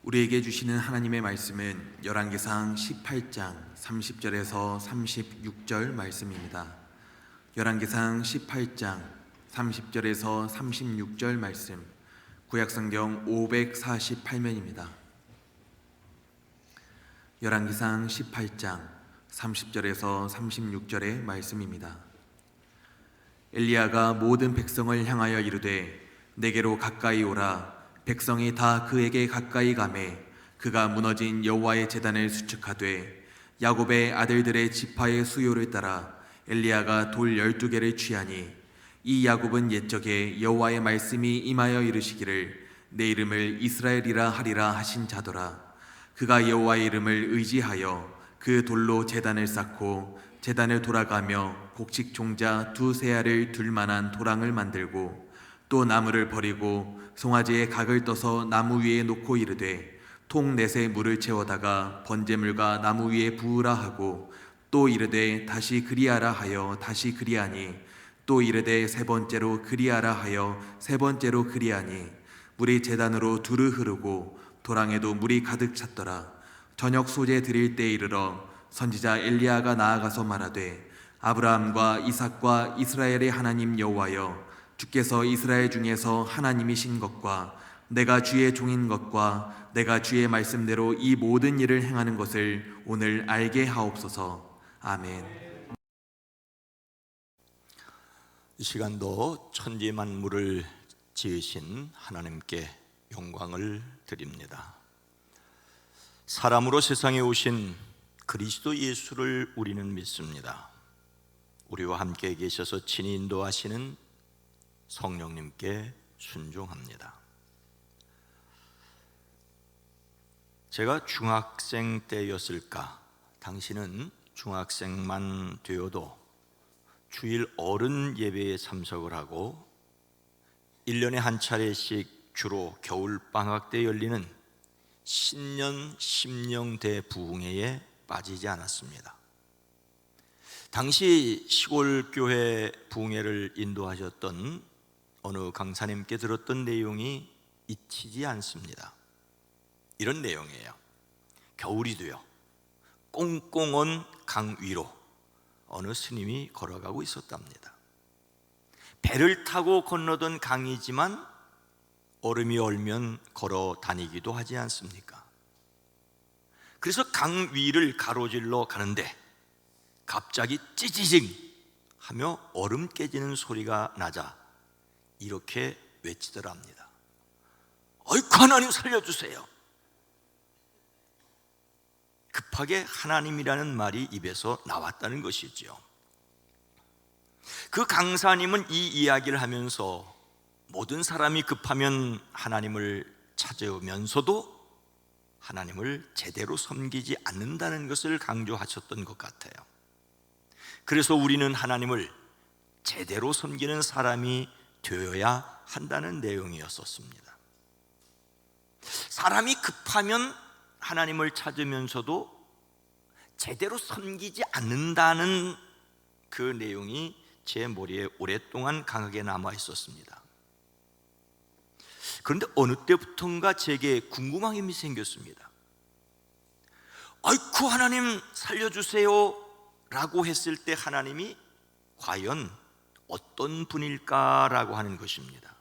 우리에게 주시는 하나님의 말씀은 열왕기상 18장 30절에서 36절 말씀입니다. 열왕기상 18장 30절에서 36절 말씀, 구약성경 548면입니다. 열왕기상 18장 30절에서 36절의 말씀입니다. 엘리야가 모든 백성을 향하여 이르되 내게로 가까이 오라. 백성이 다 그에게 가까이 가매 그가 무너진 여호와의 제단을 수축하되 야곱의 아들들의 지파의 수요를 따라 엘리야가 돌 12개를 취하니 이 야곱은 옛적에 여호와의 말씀이 임하여 이르시기를 내 이름을 이스라엘이라 하리라 하신 자더라. 그가 여호와의 이름을 의지하여 그 돌로 제단을 쌓고 제단을 돌아가며 곡식 종자 2세알을 둘 만한 도랑을 만들고 또 나무를 버리고 송아지에 각을 떠서 나무 위에 놓고 이르되 통 넷에 물을 채워다가 번제물과 나무 위에 부으라 하고 또 이르되 다시 그리하라 하여 다시 그리하니 또 이르되 세 번째로 그리하라 하여 세 번째로 그리하니 물이 제단으로 두루 흐르고 도랑에도 물이 가득 찼더라. 저녁 소제 드릴 때 이르러 선지자 엘리야가 나아가서 말하되 아브라함과 이삭과 이스라엘의 하나님 여호와여, 주께서 이스라엘 중에서 하나님이신 것과 내가 주의 종인 것과 내가 주의 말씀대로 이 모든 일을 행하는 것을 오늘 알게 하옵소서. 아멘. 이 시간도 천지 만물을 지으신 하나님께 영광을 드립니다. 사람으로 세상에 오신 그리스도 예수를 우리는 믿습니다. 우리와 함께 계셔서 친히 인도하시는 성령님께 순종합니다. 제가 중학생 때였을까? 당시는 중학생만 되어도 주일 어른 예배에 참석을 하고 1년에 한 차례씩 주로 겨울방학 때 열리는 신년 심령대 부흥회에 빠지지 않았습니다. 당시 시골 교회 부흥회를 인도하셨던 어느 강사님께 들었던 내용이 잊히지 않습니다. 이런 내용이에요. 겨울이 되어 꽁꽁 강 위로 어느 스님이 걸어가고 있었답니다. 배를 타고 건너던 강이지만 얼음이 얼면 걸어 다니기도 하지 않습니까? 그래서 강 위를 가로질러 가는데 갑자기 찌지직 하며 얼음 깨지는 소리가 나자 이렇게 외치더랍니다. 어이쿠, 하나님 살려주세요. 급하게 하나님이라는 말이 입에서 나왔다는 것이죠. 그 강사님은 이 이야기를 하면서 모든 사람이 급하면 하나님을 찾으면서도 하나님을 제대로 섬기지 않는다는 것을 강조하셨던 것 같아요. 그래서 우리는 하나님을 제대로 섬기는 사람이 되어야 한다는 내용이었었습니다. 사람이 급하면 하나님을 찾으면서도 제대로 섬기지 않는다는 그 내용이 제 머리에 오랫동안 강하게 남아 있었습니다. 그런데 어느 때부턴가 제게 궁금함이 생겼습니다. 아이쿠, 하나님 살려주세요 라고 했을 때 하나님이 과연 어떤 분일까라고 하는 것입니다.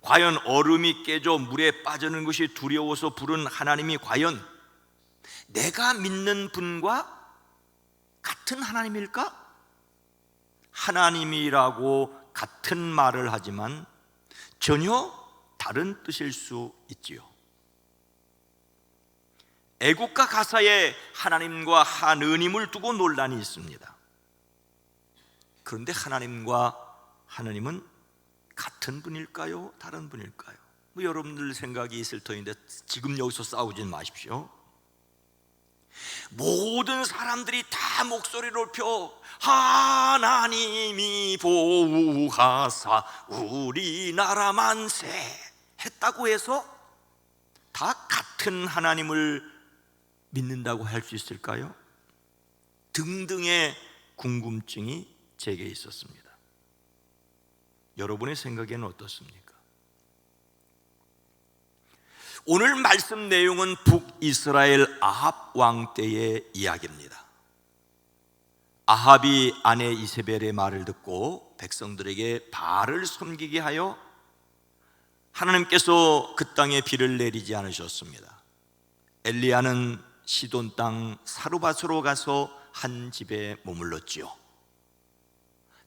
과연 얼음이 깨져 물에 빠지는 것이 두려워서 부른 하나님이 과연 내가 믿는 분과 같은 하나님일까? 하나님이라고 같은 말을 하지만 전혀 다른 뜻일 수 있지요. 애국가 가사에 하나님과 하느님을 두고 논란이 있습니다. 그런데 하나님과 하느님은 같은 분일까요? 다른 분일까요? 여러분들 생각이 있을 터인데 지금 여기서 싸우진 마십시오. 모든 사람들이 다 목소리를 높여 하나님이 보호하사 우리나라 만세 했다고 해서 다 같은 하나님을 믿는다고 할 수 있을까요? 등등의 궁금증이 제게 있었습니다. 여러분의 생각에는 어떻습니까? 오늘 말씀 내용은 북이스라엘 아합 왕 때의 이야기입니다. 아합이 아내 이세벨의 말을 듣고 백성들에게 바알을 섬기게 하여 하나님께서 그 땅에 비를 내리지 않으셨습니다. 엘리야는 시돈 땅 사르밧으로 가서 한 집에 머물렀지요.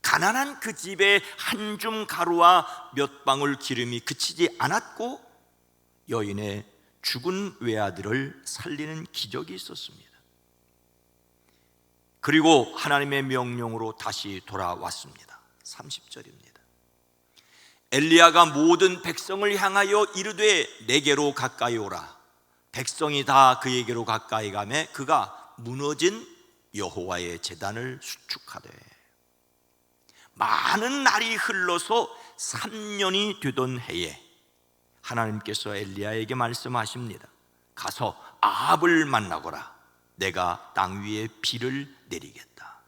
가난한 그 집에 한 줌 가루와 몇 방울 기름이 그치지 않았고 여인의 죽은 외아들을 살리는 기적이 있었습니다. 그리고 하나님의 명령으로 다시 돌아왔습니다. 30절입니다. 엘리야가 모든 백성을 향하여 이르되 내게로 가까이 오라. 백성이 다 그에게로 가까이 가매 그가 무너진 여호와의 제단을 수축하되, 많은 날이 흘러서 3년이 되던 해에 하나님께서 엘리야에게 말씀하십니다. 가서 아합을 만나거라. 내가 땅 위에 비를 내리겠다.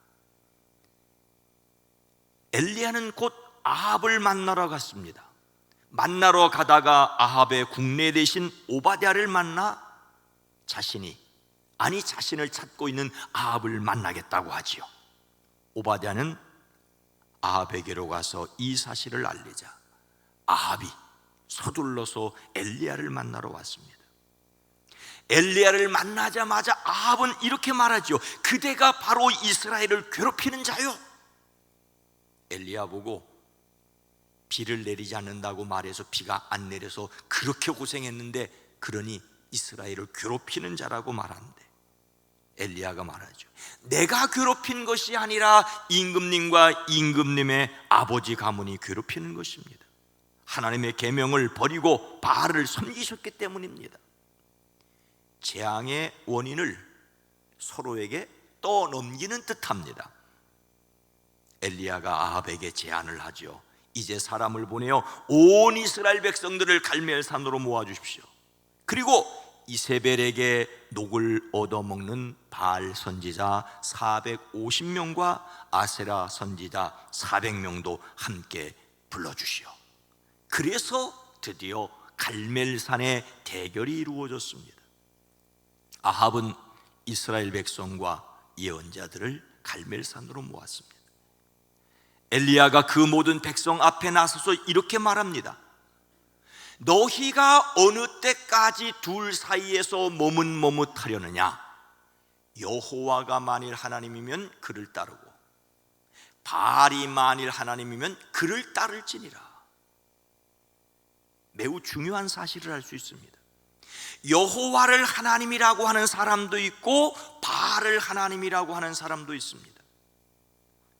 엘리야는 곧 아합을 만나러 갔습니다. 만나러 가다가 아합의 국내 대신 오바댜를 만나 자신을 찾고 있는 아합을 만나겠다고 하지요. 오바댜는 아합에게로 가서 이 사실을 알리자 아합이 서둘러서 엘리야를 만나러 왔습니다. 엘리야를 만나자마자 아합은 이렇게 말하죠. 그대가 바로 이스라엘을 괴롭히는 자요. 엘리야 보고 비를 내리지 않는다고 말해서 비가 안 내려서 그렇게 고생했는데 그러니 이스라엘을 괴롭히는 자라고 말하는데, 엘리야가 말하죠. 내가 괴롭힌 것이 아니라 임금님과 임금님의 아버지 가문이 괴롭히는 것입니다. 하나님의 계명을 버리고 바알을 섬기셨기 때문입니다. 재앙의 원인을 서로에게 떠넘기는 듯합니다. 엘리야가 아합에게 제안을 하죠. 이제 사람을 보내어 온 이스라엘 백성들을 갈멜산으로 모아주십시오. 그리고 이세벨에게 녹을 얻어먹는 바알 선지자 450명과 아세라 선지자 400명도 함께 불러주시오. 그래서 드디어 갈멜산의 대결이 이루어졌습니다. 아합은 이스라엘 백성과 예언자들을 갈멜산으로 모았습니다. 엘리야가 그 모든 백성 앞에 나서서 이렇게 말합니다. 너희가 어느 때까지 둘 사이에서 머뭇머뭇하려느냐? 여호와가 만일 하나님이면 그를 따르고 바알이 만일 하나님이면 그를 따를지니라. 매우 중요한 사실을 알 수 있습니다. 여호와를 하나님이라고 하는 사람도 있고 바알을 하나님이라고 하는 사람도 있습니다.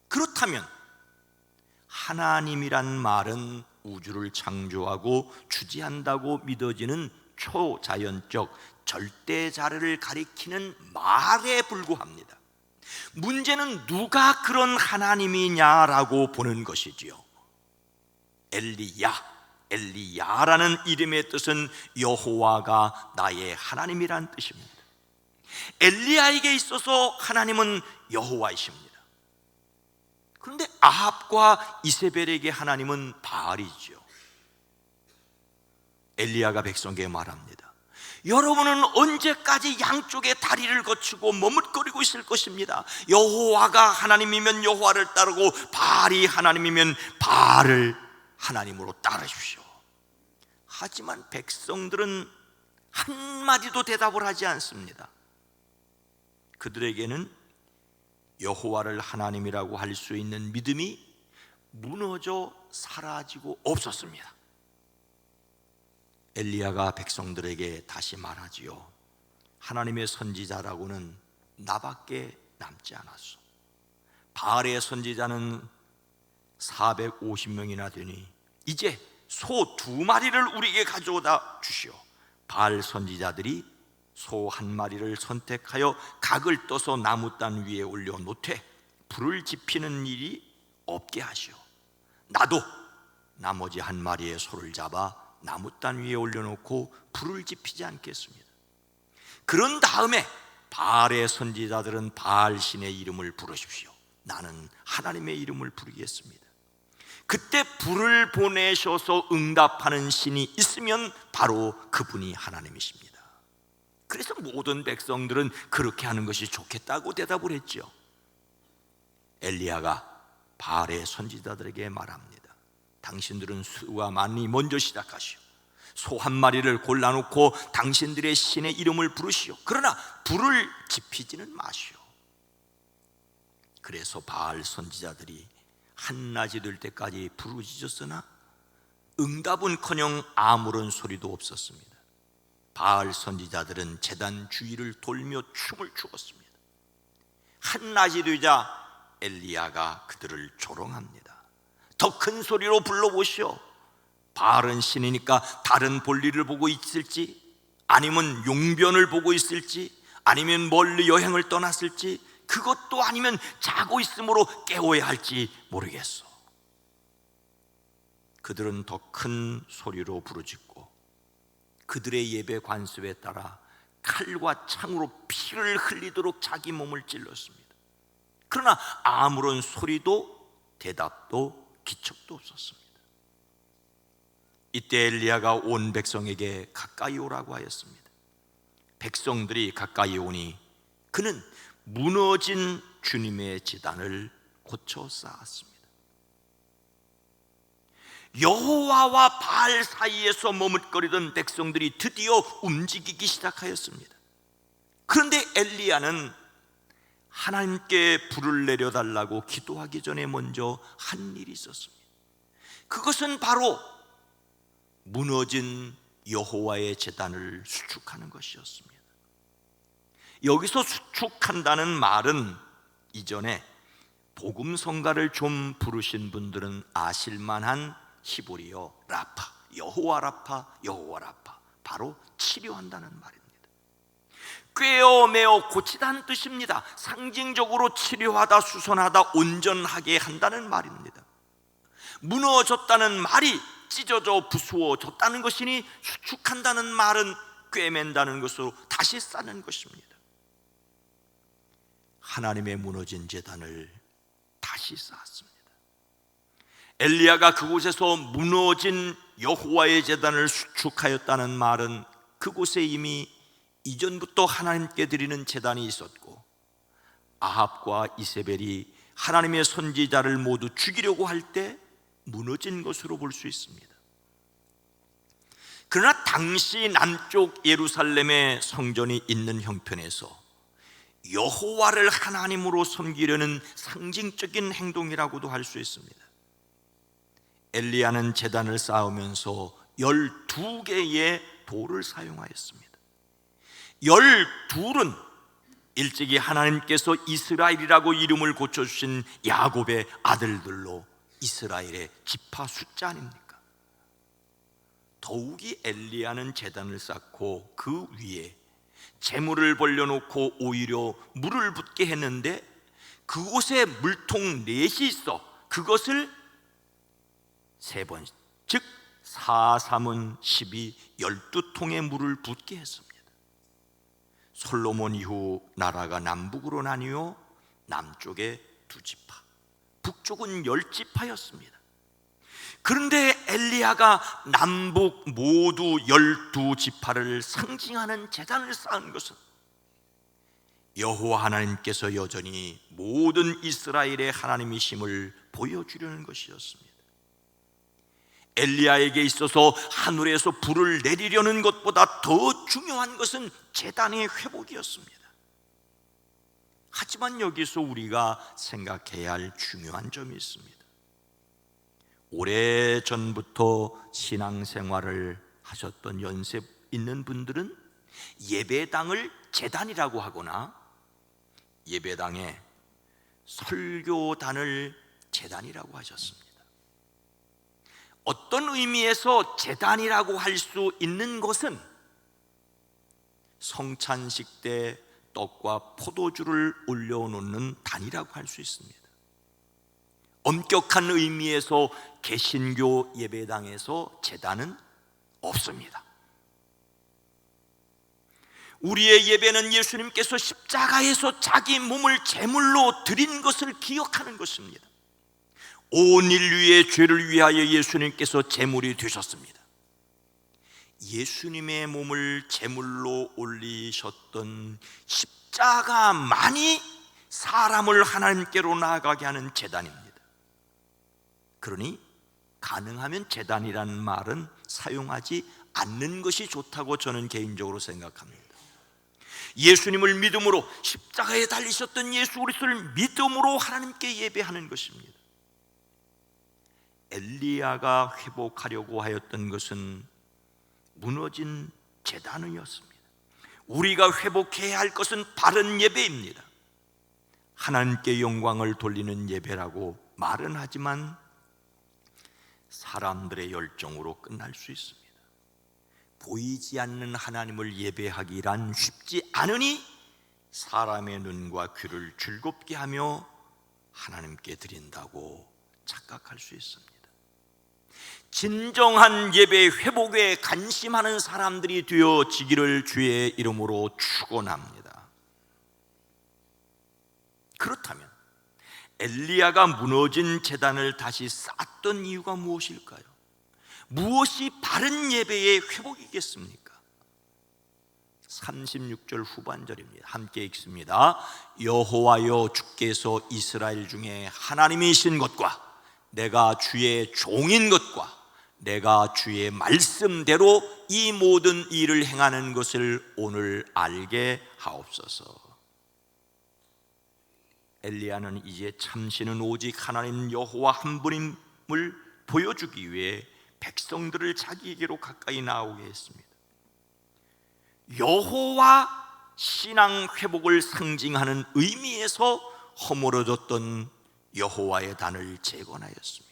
그렇다면 하나님이란 말은 우주를 창조하고 주지한다고 믿어지는 초자연적 절대자를 가리키는 말에 불과합니다. 문제는 누가 그런 하나님이냐라고 보는 것이지요. 엘리야라는 이름의 뜻은 여호와가 나의 하나님이란 뜻입니다. 엘리야에게 있어서 하나님은 여호와이십니다. 그런데 아합과 이세벨에게 하나님은 바알이죠. 엘리야가 백성에게 말합니다. 여러분은 언제까지 양쪽의 다리를 거치고 머뭇거리고 있을 것입니다. 여호와가 하나님이면 여호와를 따르고 바알이 하나님이면 바알을 하나님으로 따르십시오. 하지만 백성들은 한마디도 대답을 하지 않습니다. 그들에게는 여호와를 하나님이라고 할 수 있는 믿음이 무너져 사라지고 없었습니다. 엘리야가 백성들에게 다시 말하지요. 하나님의 선지자라고는 나밖에 남지 않았소. 바알의 선지자는 450명이나 되니 이제 소 2마리를 우리에게 가져오다 주시오. 바알 선지자들이 소 1마리를 선택하여 각을 떠서 나무단 위에 올려 놓되 불을 지피는 일이 없게 하시오. 나도 나머지 1마리의 소를 잡아 나무단 위에 올려놓고 불을 지피지 않겠습니다. 그런 다음에 바알의 선지자들은 바알 신의 이름을 부르십시오. 나는 하나님의 이름을 부르겠습니다. 그때 불을 보내셔서 응답하는 신이 있으면 바로 그분이 하나님이십니다. 그래서 모든 백성들은 그렇게 하는 것이 좋겠다고 대답을 했죠. 엘리야가 바알의 선지자들에게 말합니다. 당신들은 수와 많이 먼저 시작하시오. 소 한 마리를 골라놓고 당신들의 신의 이름을 부르시오. 그러나 불을 지피지는 마시오. 그래서 바알 선지자들이 한낮이 될 때까지 부르짖었으나 응답은커녕 아무런 소리도 없었습니다. 바알 선지자들은 제단 주위를 돌며 춤을 추었습니다. 한낮이 되자 엘리야가 그들을 조롱합니다. 더 큰 소리로 불러보시오. 바알은 신이니까 다른 볼일을 보고 있을지, 아니면 용변을 보고 있을지, 아니면 멀리 여행을 떠났을지, 그것도 아니면 자고 있으므로 깨워야 할지 모르겠어. 그들은 더 큰 소리로 부르짖고 그들의 예배 관습에 따라 칼과 창으로 피를 흘리도록 자기 몸을 찔렀습니다. 그러나 아무런 소리도 대답도 기척도 없었습니다. 이때 엘리야가 온 백성에게 가까이 오라고 하였습니다. 백성들이 가까이 오니 그는 무너진 주님의 제단을 고쳐 쌓았습니다. 여호와와 바알 사이에서 머뭇거리던 백성들이 드디어 움직이기 시작하였습니다. 그런데 엘리야는 하나님께 불을 내려달라고 기도하기 전에 먼저 한 일이 있었습니다. 그것은 바로 무너진 여호와의 제단을 수축하는 것이었습니다. 여기서 수축한다는 말은 이전에 복음성가를 좀 부르신 분들은 아실만한 히브리어 라파, 여호와 라파, 여호와 라파, 바로 치료한다는 말입니다. 꿰어 매어 고치다는 뜻입니다. 상징적으로 치료하다, 수선하다, 온전하게 한다는 말입니다. 무너졌다는 말이 찢어져 부수어졌다는 것이니 수축한다는 말은 꿰맨다는 것으로 다시 쌓는 것입니다. 하나님의 무너진 제단을 다시 쌓았습니다. 엘리야가 그곳에서 무너진 여호와의 제단을 수축하였다는 말은 그곳에 이미 이전부터 하나님께 드리는 제단이 있었고 아합과 이세벨이 하나님의 선지자를 모두 죽이려고 할 때 무너진 것으로 볼 수 있습니다. 그러나 당시 남쪽 예루살렘의 성전이 있는 형편에서 여호와를 하나님으로 섬기려는 상징적인 행동이라고도 할 수 있습니다. 엘리야는 제단을 쌓으면서 12개의 돌을 사용하였습니다. 12은 일찍이 하나님께서 이스라엘이라고 이름을 고쳐주신 야곱의 아들들로 이스라엘의 지파 숫자 아닙니까? 더욱이 엘리야는 제단을 쌓고 그 위에 재물을 벌려놓고 오히려 물을 붓게 했는데 그곳에 물통 넷이 있어 그것을 세 번, 즉 4, 3은 12, 12통의 물을 붓게 했습니다. 솔로몬 이후 나라가 남북으로 나뉘어 남쪽에 2지파, 북쪽은 10지파였습니다. 그런데 엘리야가 남북 모두 12지파를 상징하는 제단을 쌓은 것은 여호와 하나님께서 여전히 모든 이스라엘의 하나님이심을 보여주려는 것이었습니다. 엘리야에게 있어서 하늘에서 불을 내리려는 것보다 더 중요한 것은 제단의 회복이었습니다. 하지만 여기서 우리가 생각해야 할 중요한 점이 있습니다. 오래전부터 신앙생활을 하셨던 연세 있는 분들은 예배당을 제단이라고 하거나 예배당에 설교단을 제단이라고 하셨습니다. 어떤 의미에서 제단이라고 할 수 있는 것은 성찬식 때 떡과 포도주를 올려놓는 단이라고 할 수 있습니다. 엄격한 의미에서 개신교 예배당에서 제단은 없습니다. 우리의 예배는 예수님께서 십자가에서 자기 몸을 제물로 드린 것을 기억하는 것입니다. 온 인류의 죄를 위하여 예수님께서 제물이 되셨습니다. 예수님의 몸을 제물로 올리셨던 십자가만이 사람을 하나님께로 나아가게 하는 제단입니다. 그러니 가능하면 제단이라는 말은 사용하지 않는 것이 좋다고 저는 개인적으로 생각합니다. 예수님을 믿음으로, 십자가에 달리셨던 예수 그리스도를 믿음으로 하나님께 예배하는 것입니다. 엘리야가 회복하려고 하였던 것은 무너진 제단이었습니다. 우리가 회복해야 할 것은 바른 예배입니다. 하나님께 영광을 돌리는 예배라고 말은 하지만 사람들의 열정으로 끝날 수 있습니다. 보이지 않는 하나님을 예배하기란 쉽지 않으니 사람의 눈과 귀를 즐겁게 하며 하나님께 드린다고 착각할 수 있습니다. 진정한 예배 회복에 관심하는 사람들이 되어지기를 주의 이름으로 축원합니다. 그렇다면 엘리야가 무너진 제단을 다시 쌓았던 이유가 무엇일까요? 무엇이 바른 예배의 회복이겠습니까? 36절 후반절입니다. 함께 읽습니다. 여호와여, 주께서 이스라엘 중에 하나님이신 것과 내가 주의 종인 것과 내가 주의 말씀대로 이 모든 일을 행하는 것을 오늘 알게 하옵소서. 엘리야는 이제 참신은 오직 하나님 여호와 한 분임을 보여주기 위해 백성들을 자기에게로 가까이 나오게 했습니다. 여호와 신앙 회복을 상징하는 의미에서 허물어졌던 여호와의 단을 재건하였습니다.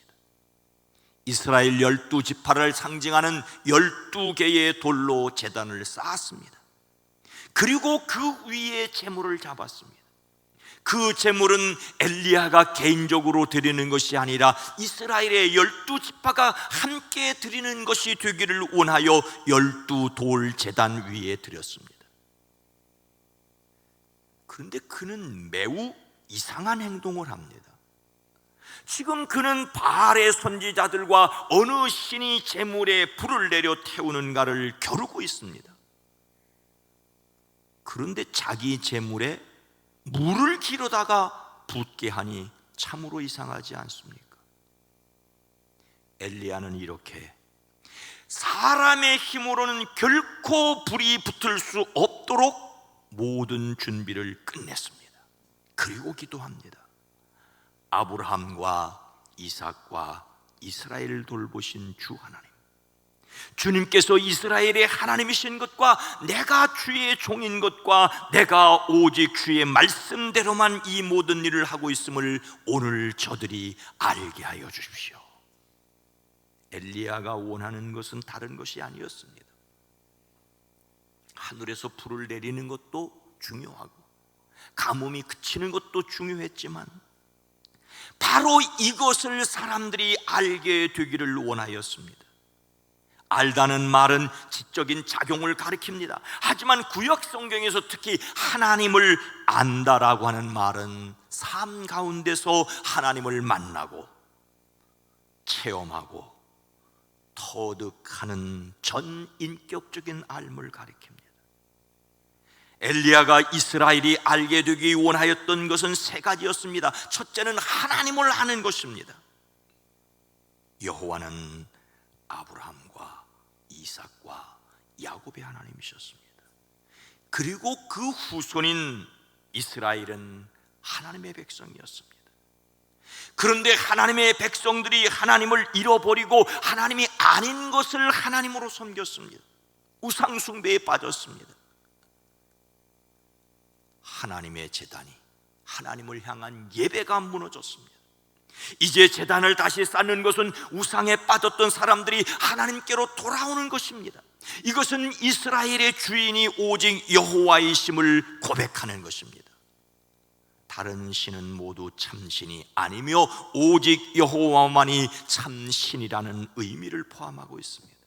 이스라엘 12지파를 상징하는 12개의 돌로 제단을 쌓았습니다. 그리고 그 위에 제물을 잡았습니다. 그 제물은 엘리야가 개인적으로 드리는 것이 아니라 이스라엘의 12지파가 함께 드리는 것이 되기를 원하여 12돌 제단 위에 드렸습니다. 그런데 그는 매우 이상한 행동을 합니다. 지금 그는 바알의 선지자들과 어느 신이 제물에 불을 내려 태우는가를 겨루고 있습니다. 그런데 자기 제물에 물을 기르다가 붓게 하니 참으로 이상하지 않습니까? 엘리야는 이렇게 사람의 힘으로는 결코 불이 붙을 수 없도록 모든 준비를 끝냈습니다. 그리고 기도합니다. 아브라함과 이삭과 이스라엘을 돌보신 주 하나님, 주님께서 이스라엘의 하나님이신 것과 내가 주의 종인 것과 내가 오직 주의 말씀대로만 이 모든 일을 하고 있음을 오늘 저들이 알게 하여 주십시오. 엘리야가 원하는 것은 다른 것이 아니었습니다. 하늘에서 불을 내리는 것도 중요하고 가뭄이 그치는 것도 중요했지만 바로 이것을 사람들이 알게 되기를 원하였습니다. 알다는 말은 지적인 작용을 가리킵니다. 하지만 구약 성경에서 특히 하나님을 안다라고 하는 말은 삶 가운데서 하나님을 만나고 체험하고 터득하는 전인격적인 삶을 가리킵니다. 엘리야가 이스라엘이 알게 되기 원하였던 것은 세 가지였습니다. 첫째는 하나님을 아는 것입니다. 여호와는 아브라함과 이삭과 야곱의 하나님이셨습니다. 그리고 그 후손인 이스라엘은 하나님의 백성이었습니다. 그런데 하나님의 백성들이 하나님을 잃어버리고 하나님이 아닌 것을 하나님으로 섬겼습니다. 우상 숭배에 빠졌습니다. 하나님의 제단이, 하나님을 향한 예배가 무너졌습니다. 이제 제단을 다시 쌓는 것은 우상에 빠졌던 사람들이 하나님께로 돌아오는 것입니다. 이것은 이스라엘의 주인이 오직 여호와이심을 고백하는 것입니다. 다른 신은 모두 참신이 아니며 오직 여호와만이 참신이라는 의미를 포함하고 있습니다.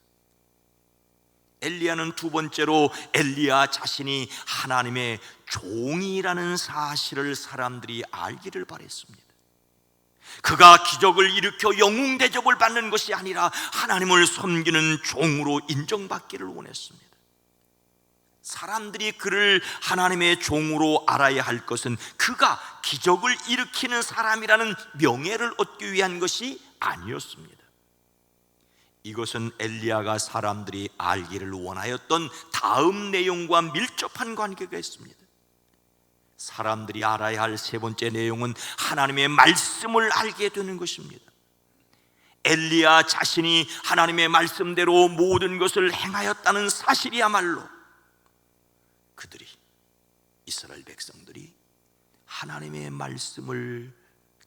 엘리야는 두 번째로 엘리야 자신이 하나님의 종이라는 사실을 사람들이 알기를 바랬습니다. 그가 기적을 일으켜 영웅 대접을 받는 것이 아니라 하나님을 섬기는 종으로 인정받기를 원했습니다. 사람들이 그를 하나님의 종으로 알아야 할 것은 그가 기적을 일으키는 사람이라는 명예를 얻기 위한 것이 아니었습니다. 이것은 엘리야가 사람들이 알기를 원하였던 다음 내용과 밀접한 관계가 있습니다. 사람들이 알아야 할 세 번째 내용은 하나님의 말씀을 알게 되는 것입니다. 엘리야 자신이 하나님의 말씀대로 모든 것을 행하였다는 사실이야말로 그들이, 이스라엘 백성들이 하나님의 말씀을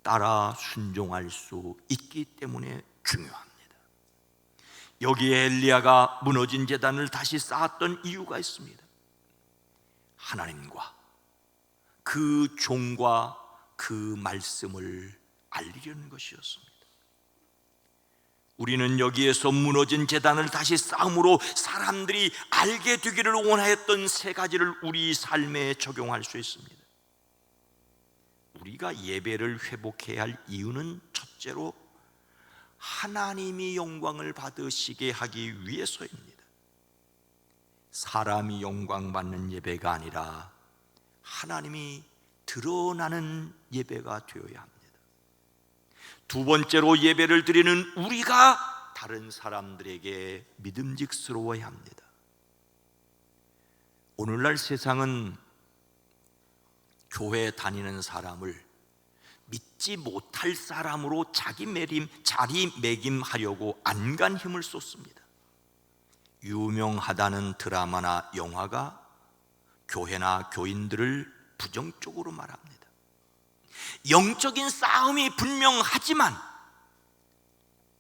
따라 순종할 수 있기 때문에 중요합니다. 여기에 엘리야가 무너진 제단을 다시 쌓았던 이유가 있습니다. 하나님과 그 종과 그 말씀을 알리려는 것이었습니다. 우리는 여기에서 무너진 제단을 다시 쌓음으로 사람들이 알게 되기를 원하였던 세 가지를 우리 삶에 적용할 수 있습니다. 우리가 예배를 회복해야 할 이유는 첫째로 하나님이 영광을 받으시게 하기 위해서입니다. 사람이 영광 받는 예배가 아니라 하나님이 드러나는 예배가 되어야 합니다. 두 번째로 예배를 드리는 우리가 다른 사람들에게 믿음직스러워야 합니다. 오늘날 세상은 교회 다니는 사람을 믿지 못할 사람으로 자리매김하려고 안간 힘을 쏟습니다. 유명하다는 드라마나 영화가 교회나 교인들을 부정적으로 말합니다. 영적인 싸움이 분명하지만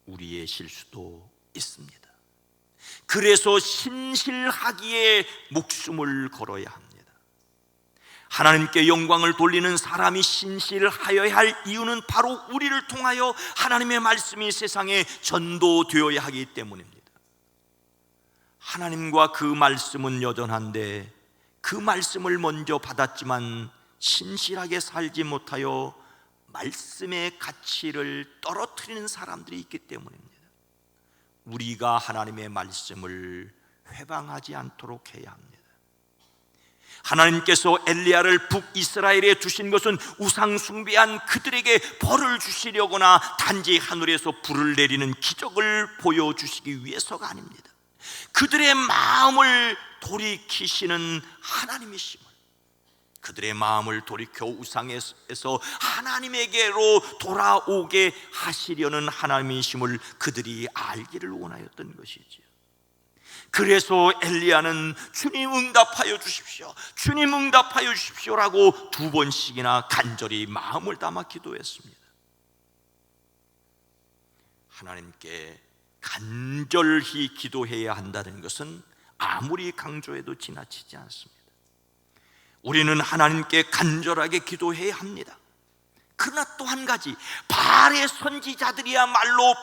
우리의 실수도 있습니다. 그래서 신실하기에 목숨을 걸어야 합니다. 하나님께 영광을 돌리는 사람이 신실하여야 할 이유는 바로 우리를 통하여 하나님의 말씀이 세상에 전도되어야 하기 때문입니다. 하나님과 그 말씀은 여전한데 그 말씀을 먼저 받았지만 신실하게 살지 못하여 말씀의 가치를 떨어뜨리는 사람들이 있기 때문입니다. 우리가 하나님의 말씀을 회방하지 않도록 해야 합니다. 하나님께서 엘리야를 북이스라엘에 두신 것은 우상 숭배한 그들에게 벌을 주시려거나 단지 하늘에서 불을 내리는 기적을 보여주시기 위해서가 아닙니다. 그들의 마음을 돌이키시는 하나님이심을, 그들의 마음을 돌이켜 우상에서 하나님에게로 돌아오게 하시려는 하나님이심을 그들이 알기를 원하였던 것이지요. 그래서 엘리야는 주님 응답하여 주십시오, 주님 응답하여 주십시오라고 두 번씩이나 간절히 마음을 담아 기도했습니다. 하나님께 간절히 기도해야 한다는 것은 아무리 강조해도 지나치지 않습니다. 우리는 하나님께 간절하게 기도해야 합니다. 그러나 또 한 가지, 바알의 선지자들이야말로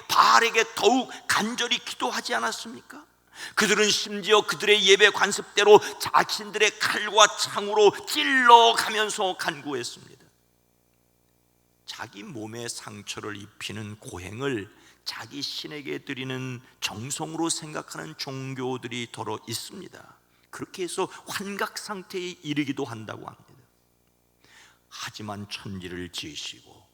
바알에게 더욱 간절히 기도하지 않았습니까? 그들은 심지어 그들의 예배 관습대로 자신들의 칼과 창으로 찔러가면서 간구했습니다. 자기 몸에 상처를 입히는 고행을 자기 신에게 드리는 정성으로 생각하는 종교들이 더러 있습니다. 그렇게 해서 환각 상태에 이르기도 한다고 합니다. 하지만 천지를 지으시고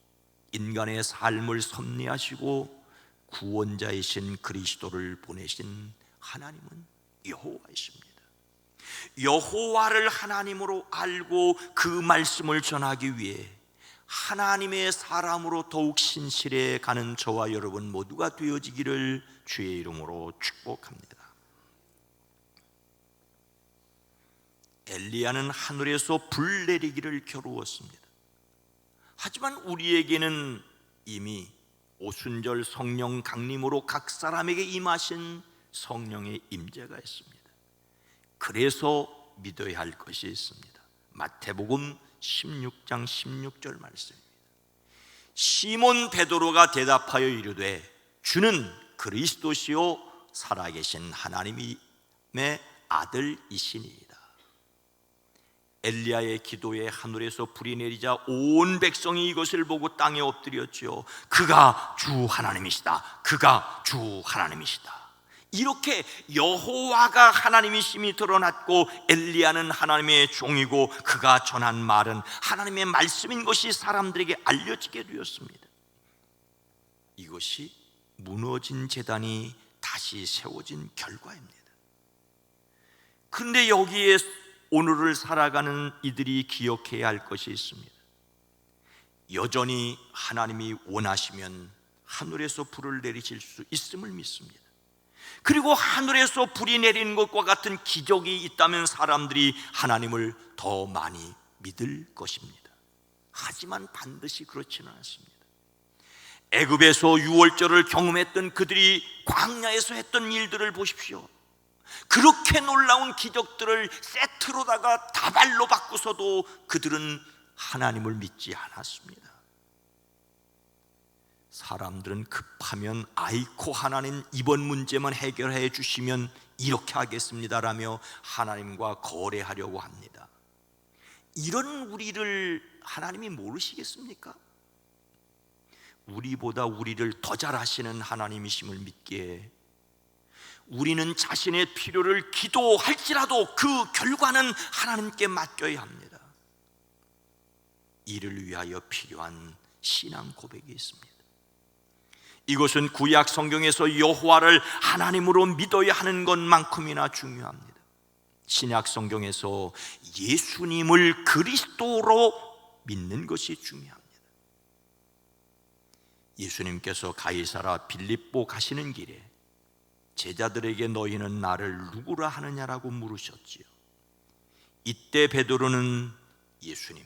인간의 삶을 섭리하시고 구원자이신 그리스도를 보내신 하나님은 여호와이십니다. 여호와를 하나님으로 알고 그 말씀을 전하기 위해 하나님의 사람으로 더욱 신실해 가는 저와 여러분 모두가 되어지기를 주의 이름으로 축복합니다. 엘리야는 하늘에서 불 내리기를 겨루었습니다. 하지만 우리에게는 이미 오순절 성령 강림으로 각 사람에게 임하신 성령의 임재가 있습니다. 그래서 믿어야 할 것이 있습니다. 마태복음 16장 16절 말씀입니다. 시몬 베드로가 대답하여 이르되 주는 그리스도시요 살아계신 하나님의 아들이시니이다. 엘리야의 기도에 하늘에서 불이 내리자 온 백성이 이것을 보고 땅에 엎드렸지요. 그가 주 하나님이시다. 그가 주 하나님이시다. 이렇게 여호와가 하나님이심이 드러났고 엘리야는 하나님의 종이고 그가 전한 말은 하나님의 말씀인 것이 사람들에게 알려지게 되었습니다. 이것이 무너진 제단이 다시 세워진 결과입니다. 그런데 여기에 오늘을 살아가는 이들이 기억해야 할 것이 있습니다. 여전히 하나님이 원하시면 하늘에서 불을 내리실 수 있음을 믿습니다. 그리고 하늘에서 불이 내리는 것과 같은 기적이 있다면 사람들이 하나님을 더 많이 믿을 것입니다. 하지만 반드시 그렇지는 않습니다. 애굽에서 유월절을 경험했던 그들이 광야에서 했던 일들을 보십시오. 그렇게 놀라운 기적들을 세트로다가 다발로 바꾸서도 그들은 하나님을 믿지 않았습니다. 사람들은 급하면 아이코 하나님 이번 문제만 해결해 주시면 이렇게 하겠습니다라며 하나님과 거래하려고 합니다. 이런 우리를 하나님이 모르시겠습니까? 우리보다 우리를 더 잘하시는 하나님이심을 믿기에 우리는 자신의 필요를 기도할지라도 그 결과는 하나님께 맡겨야 합니다. 이를 위하여 필요한 신앙 고백이 있습니다. 이것은 구약 성경에서 여호와를 하나님으로 믿어야 하는 것만큼이나 중요합니다. 신약 성경에서 예수님을 그리스도로 믿는 것이 중요합니다. 예수님께서 가이사라 빌립보 가시는 길에 제자들에게 너희는 나를 누구라 하느냐라고 물으셨지요. 이때 베드로는 예수님,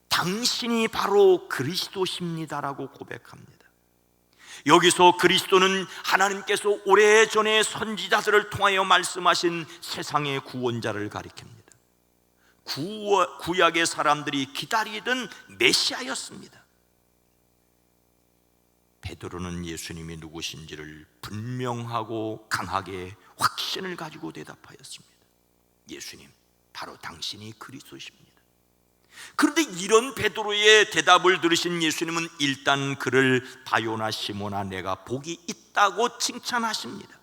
당신이 바로 그리스도십니다라고 고백합니다. 여기서 그리스도는 하나님께서 오래전에 선지자들을 통하여 말씀하신 세상의 구원자를 가리킵니다. 구약의 사람들이 기다리던 메시아였습니다. 베드로는 예수님이 누구신지를 분명하고 강하게 확신을 가지고 대답하였습니다. 예수님, 바로 당신이 그리스도십니다. 그런데 이런 베드로의 대답을 들으신 예수님은 일단 그를 바요나 시모나 내가 복이 있다고 칭찬하십니다.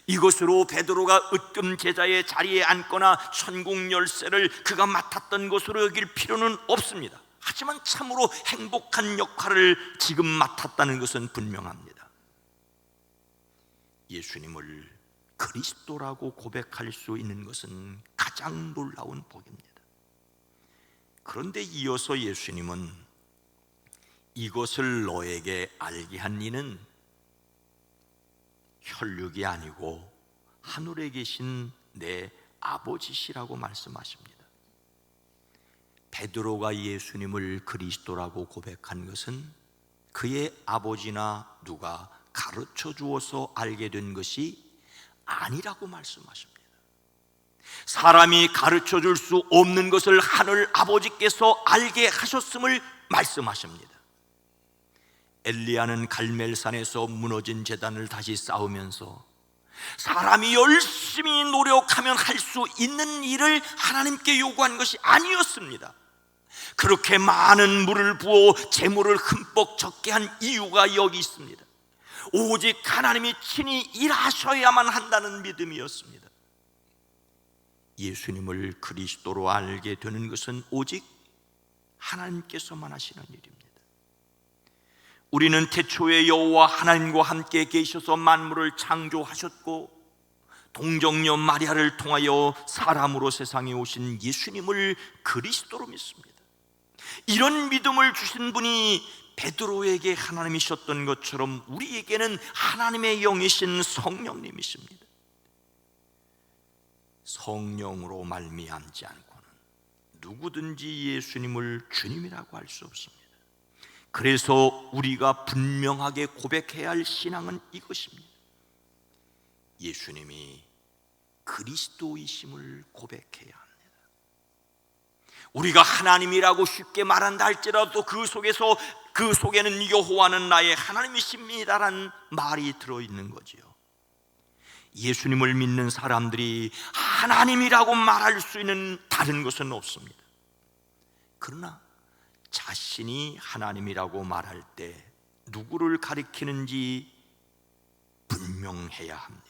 이것으로 베드로가 으뜸 제자의 자리에 앉거나 천국 열쇠를 그가 맡았던 것으로 여길 필요는 없습니다. 하지만 참으로 행복한 역할을 지금 맡았다는 것은 분명합니다. 예수님을 그리스도라고 고백할 수 있는 것은 가장 놀라운 복입니다. 그런데 이어서 예수님은 이것을 너에게 알게 한 이는 혈육이 아니고 하늘에 계신 내 아버지시라고 말씀하십니다. 베드로가 예수님을 그리스도라고 고백한 것은 그의 아버지나 누가 가르쳐 주어서 알게 된 것이 아니라고 말씀하십니다. 사람이 가르쳐 줄 수 없는 것을 하늘 아버지께서 알게 하셨음을 말씀하십니다. 엘리야는 갈멜산에서 무너진 제단을 다시 쌓으면서 사람이 열심히 노력하면 할 수 있는 일을 하나님께 요구한 것이 아니었습니다. 그렇게 많은 물을 부어 재물을 흠뻑 적게 한 이유가 여기 있습니다. 오직 하나님이 친히 일하셔야만 한다는 믿음이었습니다. 예수님을 그리스도로 알게 되는 것은 오직 하나님께서만 하시는 일입니다. 우리는 태초에 여호와 하나님과 함께 계셔서 만물을 창조하셨고 동정녀 마리아를 통하여 사람으로 세상에 오신 예수님을 그리스도로 믿습니다. 이런 믿음을 주신 분이 베드로에게 하나님이셨던 것처럼 우리에게는 하나님의 영이신 성령님이십니다. 성령으로 말미암지 않고는 누구든지 예수님을 주님이라고 할 수 없습니다. 그래서 우리가 분명하게 고백해야 할 신앙은 이것입니다. 예수님이 그리스도이심을 고백해야 합니다. 우리가 하나님이라고 쉽게 말한다 할지라도 그 속에는 여호와는 나의 하나님이십니다라는 말이 들어있는 거지요. 예수님을 믿는 사람들이 하나님이라고 말할 수 있는 다른 것은 없습니다. 그러나 자신이 하나님이라고 말할 때 누구를 가리키는지 분명해야 합니다.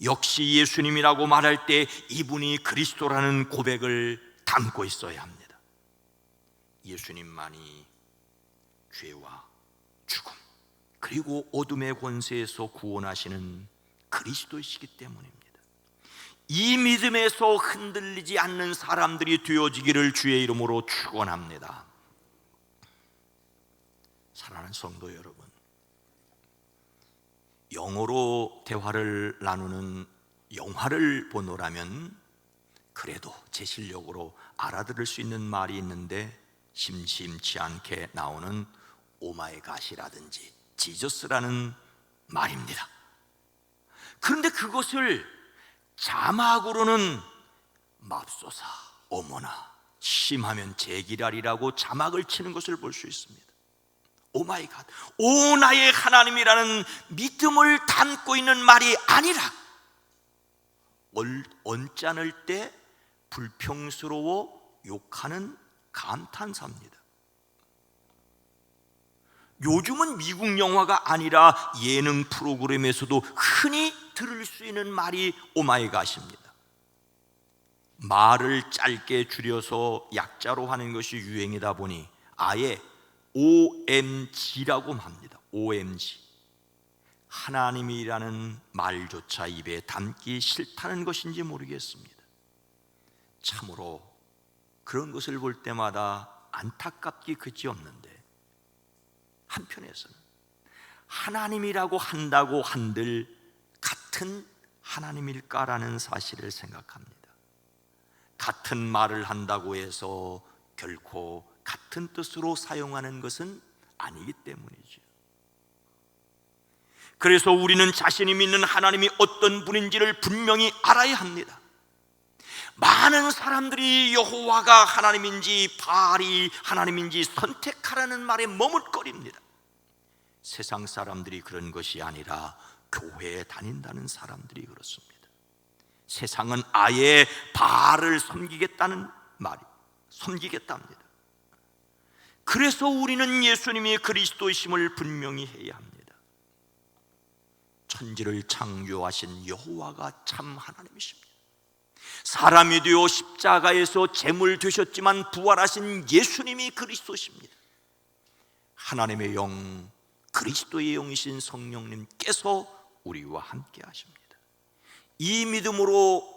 역시 예수님이라고 말할 때 이분이 그리스도라는 고백을 담고 있어야 합니다. 예수님만이 죄와 죽음 그리고 어둠의 권세에서 구원하시는 그리스도이시기 때문입니다. 이 믿음에서 흔들리지 않는 사람들이 되어지기를 주의 이름으로 축원합니다. 사랑하는 성도 여러분, 영어로 대화를 나누는 영화를 보노라면 그래도 제 실력으로 알아들을 수 있는 말이 있는데 심심치 않게 나오는 오마이갓이라든지 지저스라는 말입니다. 그런데 그것을 자막으로는 맙소사, 어머나, 심하면 제기랄이라고 자막을 치는 것을 볼 수 있습니다. 오마이갓, 오 나의 하나님이라는 믿음을 담고 있는 말이 아니라 언짢을 때 불평스러워 욕하는 감탄사입니다. 요즘은 미국 영화가 아니라 예능 프로그램에서도 흔히 들을 수 있는 말이 오마이갓입니다. 말을 짧게 줄여서 약자로 하는 것이 유행이다 보니 아예 OMG라고 합니다. OMG. 하나님이라는 말조차 입에 담기 싫다는 것인지 모르겠습니다. 참으로 그런 것을 볼 때마다 안타깝기 그지없는데 한편에서는 하나님이라고 한다고 한들 같은 하나님일까라는 사실을 생각합니다. 같은 말을 한다고 해서 결코 같은 뜻으로 사용하는 것은 아니기 때문이죠. 그래서 우리는 자신이 믿는 하나님이 어떤 분인지를 분명히 알아야 합니다. 많은 사람들이 여호와가 하나님인지 바알이 하나님인지 선택하라는 말에 머뭇거립니다. 세상 사람들이 그런 것이 아니라 교회에 다닌다는 사람들이 그렇습니다. 세상은 아예 바알을 섬기겠다는 말이 섬기겠답니다. 그래서 우리는 예수님이 그리스도이심을 분명히 해야 합니다. 천지를 창조하신 여호와가 참 하나님이십니다. 사람이 되어 십자가에서 제물 되셨지만 부활하신 예수님이 그리스도십니다. 하나님의 영, 그리스도의 영이신 성령님께서 우리와 함께 하십니다. 이 믿음으로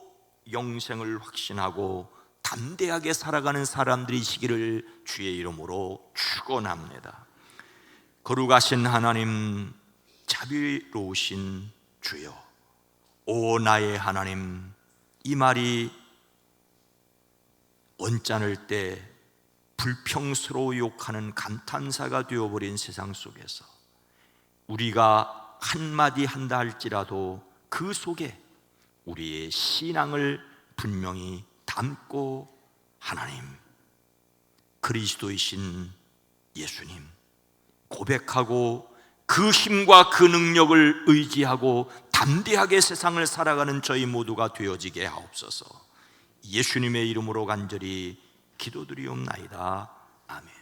영생을 확신하고 담대하게 살아가는 사람들이시기를 주의 이름으로 축원합니다. 거룩하신 하나님, 자비로우신 주여, 오 나의 하나님, 이 말이 언짢을 때 불평스러워 욕하는 감탄사가 되어버린 세상 속에서 우리가 한마디 한다 할지라도 그 속에 우리의 신앙을 분명히 담고 하나님, 그리스도이신 예수님 고백하고 그 힘과 그 능력을 의지하고 담대하게 세상을 살아가는 저희 모두가 되어지게 하옵소서. 예수님의 이름으로 간절히 기도드리옵나이다. 아멘.